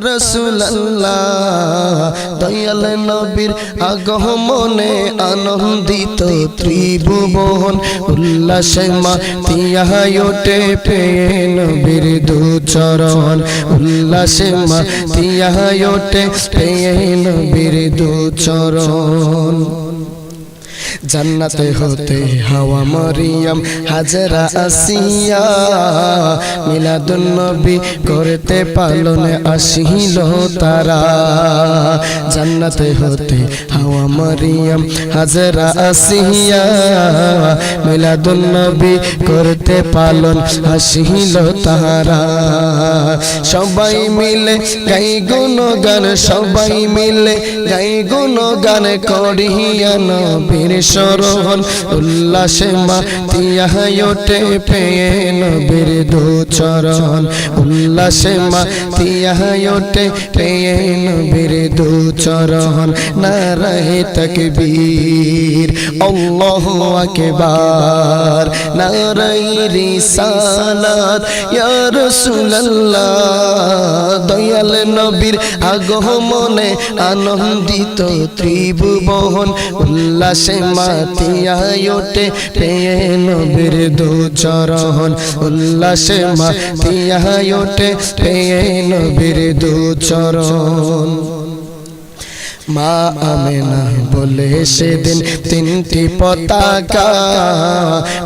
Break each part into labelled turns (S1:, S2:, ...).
S1: রাসূলুল্লাহ দয়াল নবীর আগমনে আনন্দিত ত্রিভুবন উল্লাসে মাতিয়া ওঠে পেয়ে নবীর দুচরণ উল্লাসে মাতিয়া ওঠে পেয়ে নবীর দুচরণ জান্নাতে হতে হাওয়া মরিয়ম হাজরা আসিয়া মিলাদুন নবী করতে পালনে আসিল তারা জান্নাতে হতে হাওয়া মরিয়ম হাজরা আসিয়া মিলাদুন নবী করতে পালন আসিল তারা সবাই মিলে গাই গুণগান সবাই মিলে গাই গুণগান করিয়া নবীর শরণ উল্লাসে মাতিয়া ওঠে পেয়ে নবীর দুচরণ উল্লাসে মাতিয়া ওঠে পেয়ে নবীর দুচরণ নারায়ে তাকবীর আল্লাহু আকবার নারায়ে রিসালাত ইয়া রাসূলুল্লাহ দয়াল নবীর আগমনে আনন্দিত ত্রিভুবন উল্লাসে মাতিয়া ওঠে পেয়ে নবীর দুচরণ উল্লাসে মাতিয়া ওঠে পেয়ে নবীর দুচরণ মা আমেনা বলে সেদিন তিনটি পতাকা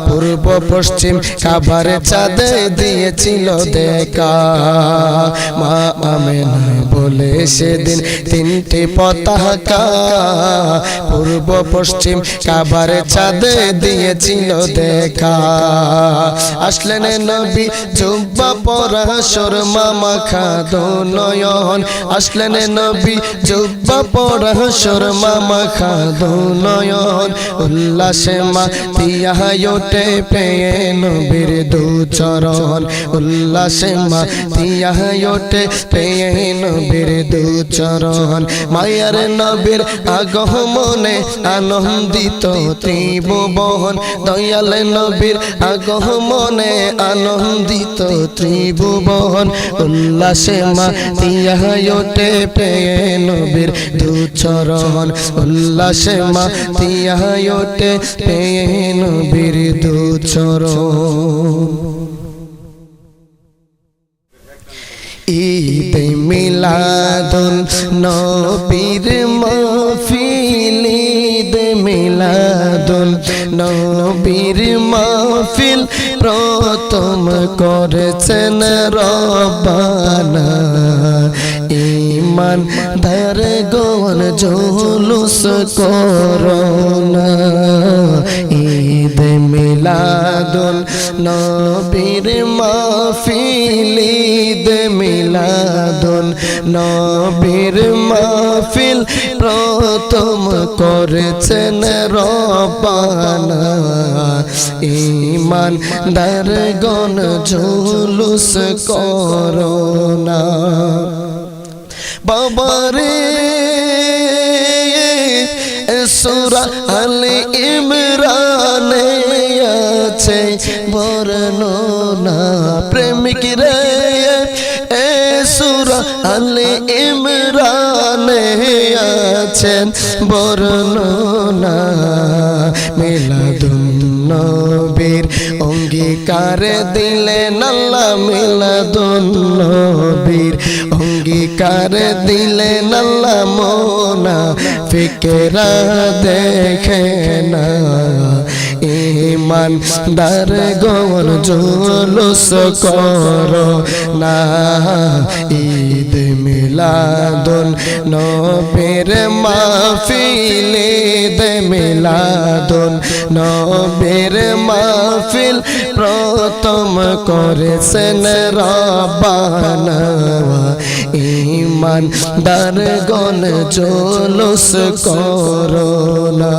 S1: পূর্ব পশ্চিম কাবার চাঁদে দিয়েছিল দেখা মা আমেনা বলে সেদিন তিনটি পতাকা পূর্ব পশ্চিম কাবার চাঁদে দিয়েছিল দেখা আসলেন নবী জুব্বা পরা সুরমা মাখা দুনয়ন আসলেন নবী জুব্বা পরা সুরমা মাখা দুনয়ন উল্লাসে মাতিয়া ওঠে পেয়ে নবীর দুচরণ উল্লাসে মাতিয়া ওঠে পেয়ে নবীর দুচরণ মায়ার নবীর আগমনে আনন্দিত ত্রিভুবন দয়াল নবীর আগমনে আনন্দিত ত্রিভুবন উল্লাসে মাতিয়া ওঠে পেয়ে নবীর দুচরণ উল্লাসে মাতিয়া ওঠে পেয়ে নবীর দুচরণ ঈদ মিলাদুন নবীর মাহফিল ঈদ মিলাদুন নবীর মাহফিল প্রথম করেছেন রব্বানা ঈমান ধার গণ জুলুস করোনা ঈদ মিলাদুন নবীর মাহফিল ঈদ মিলাদুন নবীর মাহফিল প্রথম করেছেন রব্বানা ঈমান ধার গণ জুলুস করোনা বাবারে সূরা আলে ইমরানে আছে বর্ণনা প্রেমিক রে সূরা আলে ইমরানে আছেন বর্ণনা মিলাদুন নবীর অঙ্গীকার দিলেন আল্লাহ মিলাদুন নবীর অঙ্গীকার দিলেন আল্লাহ মুনাফিকরা দেখে না ঈমান দার গণ জুলুস করো না ঈদ মিলাদুন নবীর মাহফিল ঈদ মিলাদুন নবীর মাহফিল প্রথম করেছেন রব্বানা ঈমান দার গণ জুলুস করো না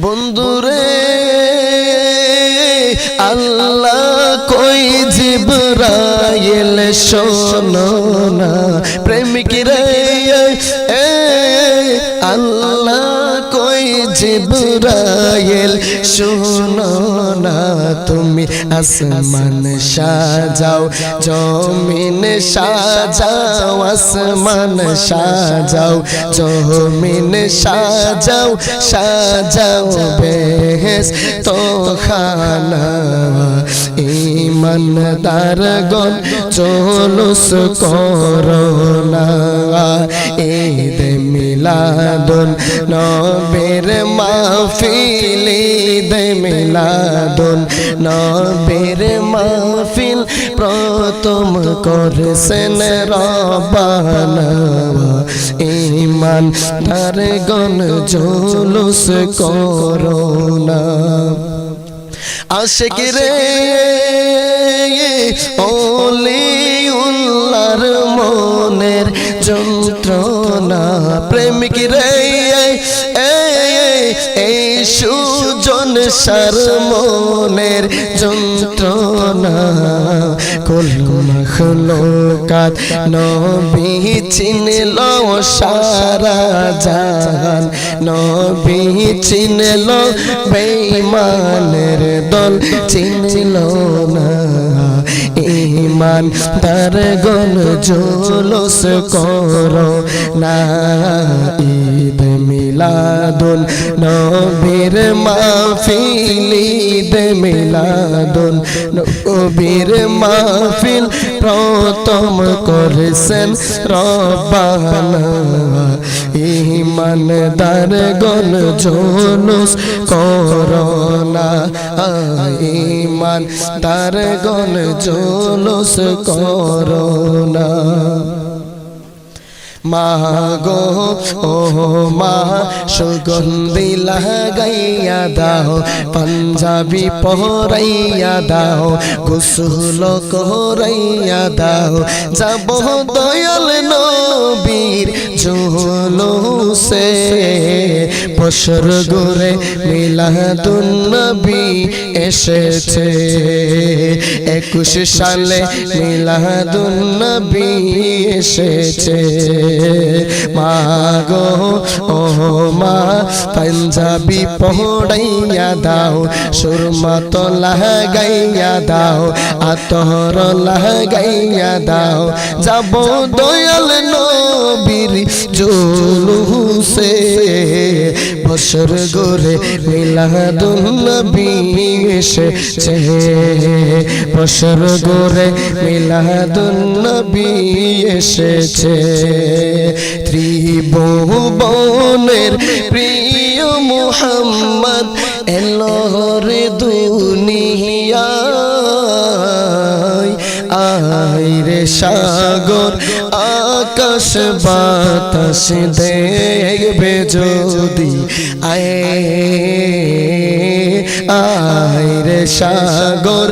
S1: বন্ধুরে আল্লাহ কই জিবরাইল শোনো না প্রেমিক রে আল্লাহ কই জিবরাইল জিবরাইল শোনো না তুমি আসমান সাজাও জমিন সাজাও আসমান সাজাও জমিন সাজাও সাজাও বেহেশত খানা ইমানদারগণ জুলুস করোনা ঈদ মিলাদুন নবীর মাহফিল ঈদ মিলাদুন নবীর মাহফিল প্রথম করেছেন রব্বানা ইমানদারগণ জুলুস করোনা আশিক রে ওলিউল্লাহর মনের যন্ত্রণা প্রেমিক রে এই সুজন সার মনের যন্ত্রণা কুল মাখলুকাত নবী চিনল সারা জাহান নবী চিনল বেঈমানের দল চিনল না ইমানদারগণ জুলুস করো না ঈদ মিলাদুন নবীর মাহফিল ঈদ মিলাদুন নবীর মাহফিল প্রথম করেছেন রব্বানা ইমানদারগণ জুলুস করো না ইমানদারগণ জুলুস করো না মা গো ও মা সুগন্ধি লাগাইয়া দাও পাঞ্জাবি পরাইয়া দাও গোসল করাইয়া দাও যাব দয়াল নবীর জুলুসে বছর ঘুরে মিলাদুন নবী এসেছে 21 সালে মিলাদুন নবী এসেছে মা গো ও মা পাঞ্জাবি পড়াইয়া দাও সুরমা তো লাগাইয়া দাও আতর লাগাইয়া দাও যাব দয়াল নবীর জুলুসে বছর ঘুরে মিলাদুন নবী এসেছে বছর ঘুরে মিলাদুন নবী এসেছে ত্রিভুবনের প্রিয় মুহাম্মদ এলো রে দুনিয়ায় আয় রে সাগর আকাশ বাতাস দেখবে যদি আয় রে সাগর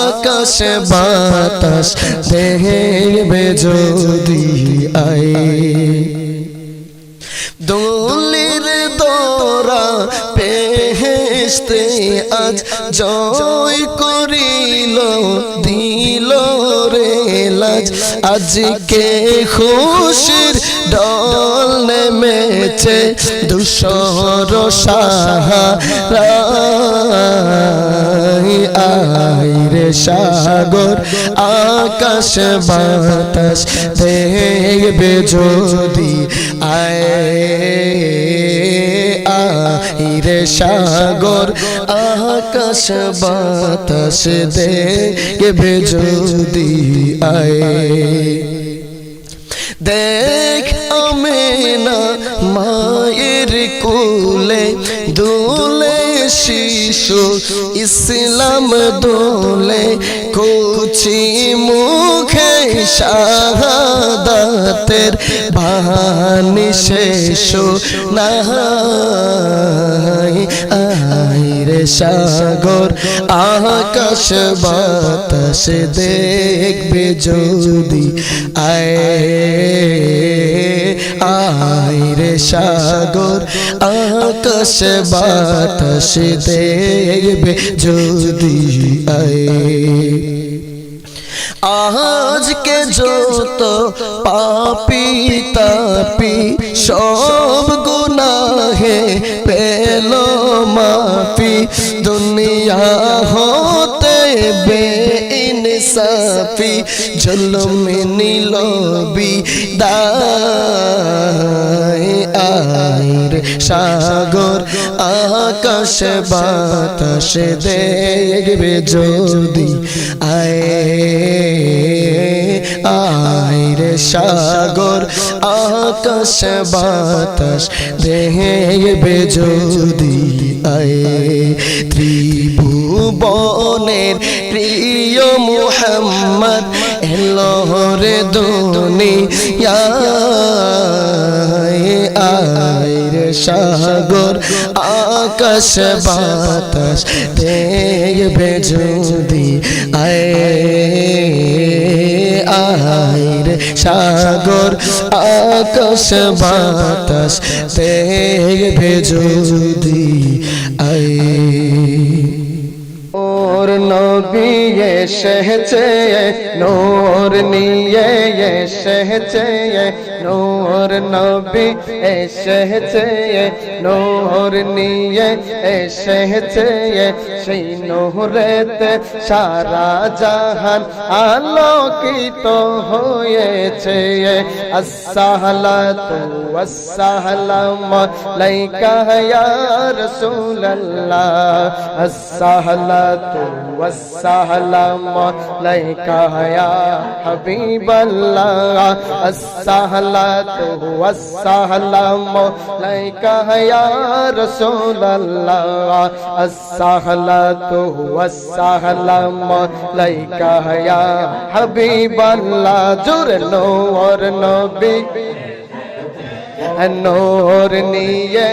S1: আকাশ বাতাস দেখবে যদি দোলের দোরা পেহেশতে আজ জয় করিল দিল রে লাজ আজকে খুশির ডল নেমেছে ধূসর সাহারা আয় রে সাগর আকাশ বাতাস দেখবে যদি আয় রে সাগর আকাশ বাতাস দেখবে যদি দেখ আমেনা মায়ের কোলে দোলে শিশু ইসলাম দোলে কুচি মুখে শাহাদাতের বাণী শেষ নাই আয় রে সাগর আকাশ বাতাস দেখবে যদি আয় রে সাগর আকাশ বাতাস দেখবে যদি আজকে যত পাপী তাপী সব গুনাহে পেল মাফি দুনিয়া হতে বেইনসাফি জুলুম নিল বিদায় আইর সাগর আকাশ বাতাস দেখবে যদি আইর সাগর আকাশ বাতাস দেখবে যদি ত্রিভুবনের প্রিয় মুহাম্মদ এলো রে দুনিয়ায় আইর সাগর আকাশ বাতাস দেখবে যদি আইর সাগর আকাশ বাতাস দেখবে যদি
S2: ওর নবী এসেছে নূর নিয়ে এসেছে নূর নবী এসেছে নূর নিয়ে এসেছে সেই নূরেতে সারা জাহান আলোকিত হয়েছে আসসালাতু ওয়াসসালামু আলাইকা ইয়া রাসূলুল্লাহ আসসালাতু ওয়াসসালামু আলাইকা ইয়া হাবিবাল্লাহ আসসালাতু ওয়াসসালামু আলাইকা ইয়া রাসূলুল্লাহ আসসালাতু ওয়াসসালামু আলাইকা ইয়া হাবিবাল্লাহ জোরে নূর নবী নূর নিয়ে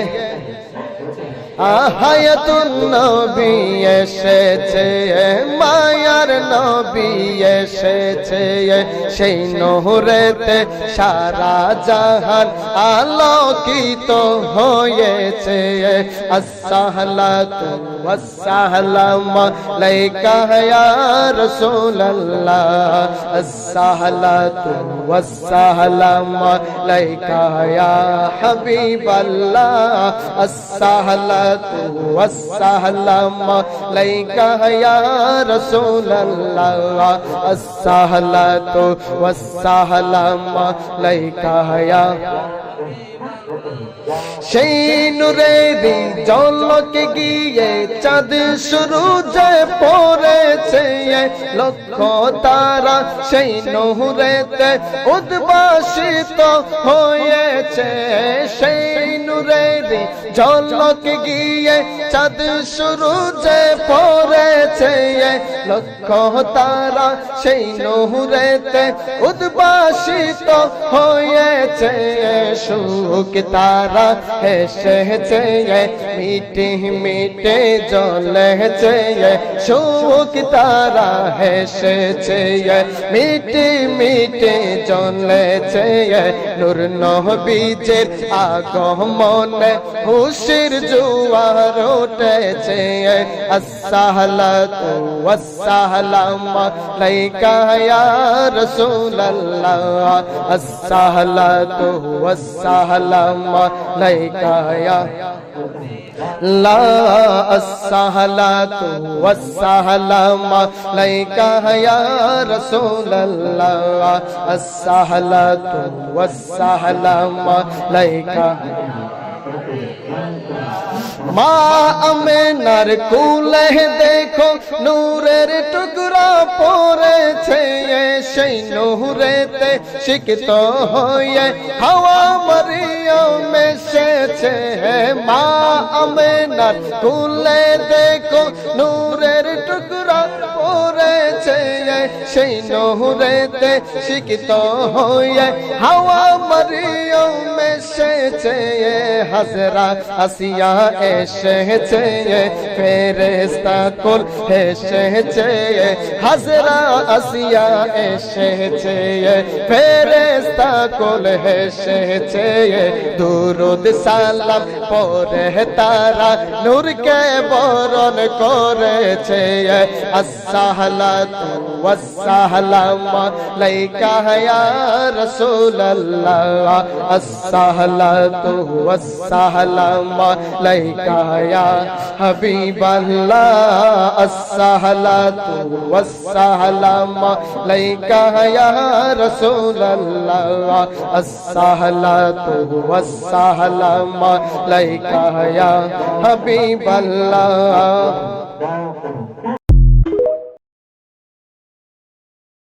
S2: আহায়াতুন নবী এসেছে মায়ার নবী এসেছে সেই নূরেতে সারা জাহান আলোকিত হয়েছে আসসালাতু ওয়াসসালামু আলাইকা ইয়া রাসূলুল্লাহ আসসালাতু ওয়াসসালামু আলাইকা ইয়া হাবিবাল্লাহ আসসালাতু والسلام عليك يا رسول الله الصلاة والسلام عليك يا সেই নূরেরই ঝলকে গিয়ে চাঁদ সূরজে পড়েছে লক্ষ তারা সেই নূরেতে উদ্ভাসিত হয়েছে সেই নূরেরই ঝলকে গিয়ে চাঁদ সূরজে পড়েছে লক্ষ তারা সেই নূরেতে উদ্ভাসিত হয়েছে সুখ তারা হেসেছে মিটে মিটে জ্বলেছে সুখ তারা হেসেছে মিটে মিটে জ্বলেছে নূর নবীজের আগমনে খুশির জোয়ার উঠেছে আসসালাতু ওয়াসসালামু আলাইকা ইয়া রাসূলুল্লাহ আসসালাতু ওয়াসসালামু আলাইকা ইয়া লা আসসালাতু ওয়াসসালামু আলাইকা ইয়া রাসূলুল্লাহ আসসালাতু ওয়াসসালামু আলাইকা মা আমেনার কুলে দেখো নূরের টুকরা পড়েছে সেই নূরেতে শিক্ষিত হয়ে হাওয়া মারিয়াম এসেছে মা আমেনার কুলে দেখো নূরের টুকরা পড়েছে সেই নূরেতে শিক্ষিত হয়ে হাওয়া মারিয়াম এসেছে হাজরা আসিয়া এসেছে ফেরেশতা কুল এসেছে হাজরা আসিয়া এসেছে ফেরেশতা কুল এসেছে দুরুদ সালাম পড়ে তারা নূরকে বরণ করেছে আসসালাতু ওয়াসসালামু আলাইকা ইয়া রাসূলুল্লাহ আসসালাতু والسلام عليك আলাইকা ইয়া হাবিবাল্লাহ আসসালাতু ওয়াসসালাম আলাইকা ইয়া রাসূলুল্লাহ আসসালাতু ওয়াসসালাম আলাইকা ইয়া হাবিবাল্লাহ